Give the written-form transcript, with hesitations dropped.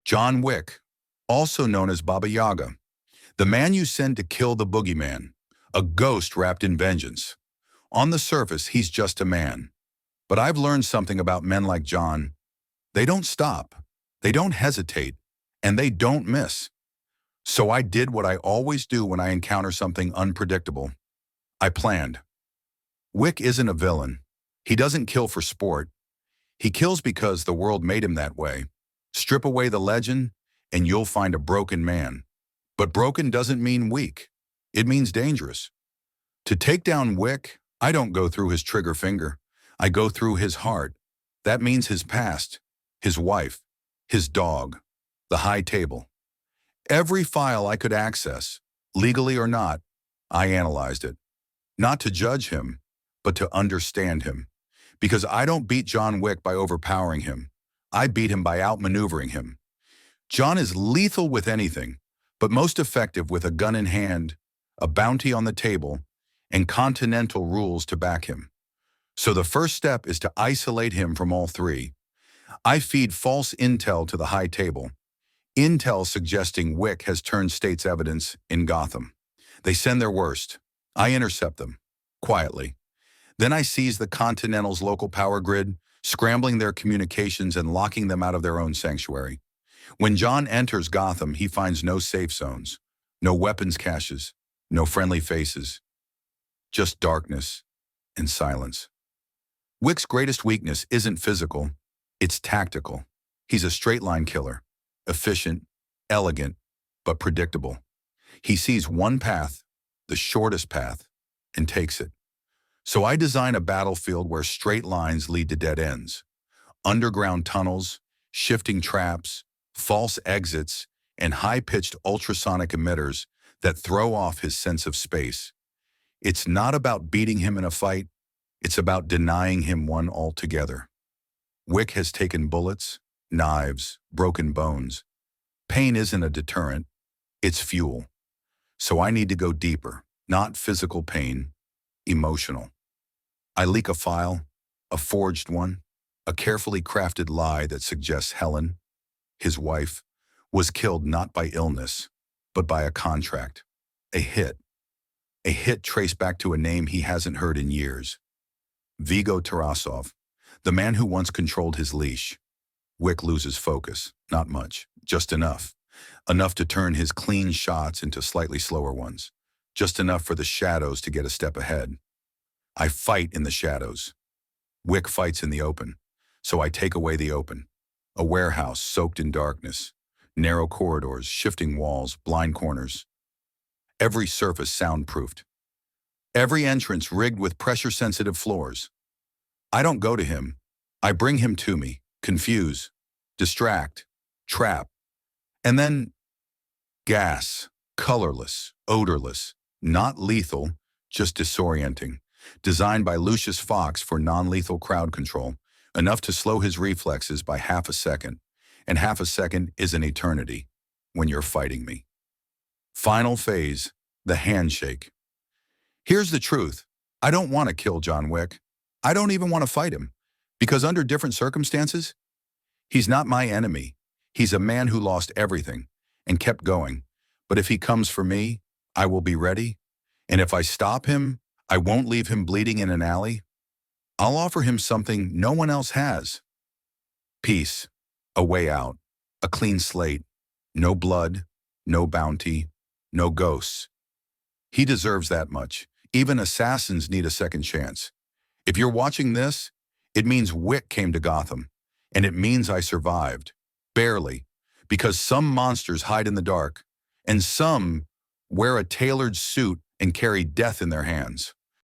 John Wick, also known as Baba Yaga, the man you send to kill the boogeyman, a ghost wrapped in vengeance. On the surface, he's just a man. But I've learned something about men like John. They don't stop, they don't hesitate, and they don't miss. So I did what I always do when I encounter something unpredictable. I planned. Wick isn't a villain. He doesn't kill for sport. He kills because the world made him that way. Strip away the legend, and you'll find a broken man. But broken doesn't mean weak. It means dangerous. To take down Wick, I don't go through his trigger finger. I go through his heart. That means his past, his wife, his dog, the high table. Every file I could access, legally or not, I analyzed it. Not to judge him, but to understand him. Because I don't beat John Wick by overpowering him. I beat him by outmaneuvering him. John is lethal with anything, but most effective with a gun in hand, a bounty on the table, and continental rules to back him. So the first step is to isolate him from all three. I feed false intel to the high table. Intel suggesting Wick has turned state's evidence in Gotham. They send their worst. I intercept them, quietly. Then I seize the Continental's local power grid, scrambling their communications and locking them out of their own sanctuary. When John enters Gotham, he finds no safe zones, no weapons caches, no friendly faces, just darkness and silence. Wick's greatest weakness isn't physical, it's tactical. He's a straight-line killer, efficient, elegant, but predictable. He sees one path, the shortest path, and takes it. So I design a battlefield where straight lines lead to dead ends. Underground tunnels, shifting traps, false exits, and high-pitched ultrasonic emitters that throw off his sense of space. It's not about beating him in a fight, it's about denying him one altogether. Wick has taken bullets, knives, broken bones. Pain isn't a deterrent, it's fuel. So I need to go deeper, not physical pain, emotional. I leak a file, a forged one, a carefully crafted lie that suggests Helen, his wife, was killed not by illness, but by a contract, a hit. A hit traced back to a name he hasn't heard in years. Vigo Tarasov, the man who once controlled his leash. Wick loses focus, not much, just enough. Enough to turn his clean shots into slightly slower ones. Just enough for the shadows to get a step ahead. I fight in the shadows. Wick fights in the open, so I take away the open. A warehouse soaked in darkness. Narrow corridors, shifting walls, blind corners. Every surface soundproofed. Every entrance rigged with pressure-sensitive floors. I don't go to him. I bring him to me, confuse, distract, trap, and then gas, colorless, odorless, not lethal, just disorienting. Designed by Lucius Fox for non-lethal crowd control, enough to slow his reflexes by half a second, and half a second is an eternity when you're fighting me. Final phase, the handshake. Here's the truth. I don't want to kill John Wick. I don't even want to fight him, because under different circumstances, he's not my enemy. He's a man who lost everything and kept going. But if he comes for me, I will be ready. And if I stop him, I won't leave him bleeding in an alley. I'll offer him something no one else has. Peace, a way out, a clean slate, no blood, no bounty, no ghosts. He deserves that much. Even assassins need a second chance. If you're watching this, it means Wick came to Gotham, and it means I survived. Barely, because some monsters hide in the dark, and some wear a tailored suit and carry death in their hands.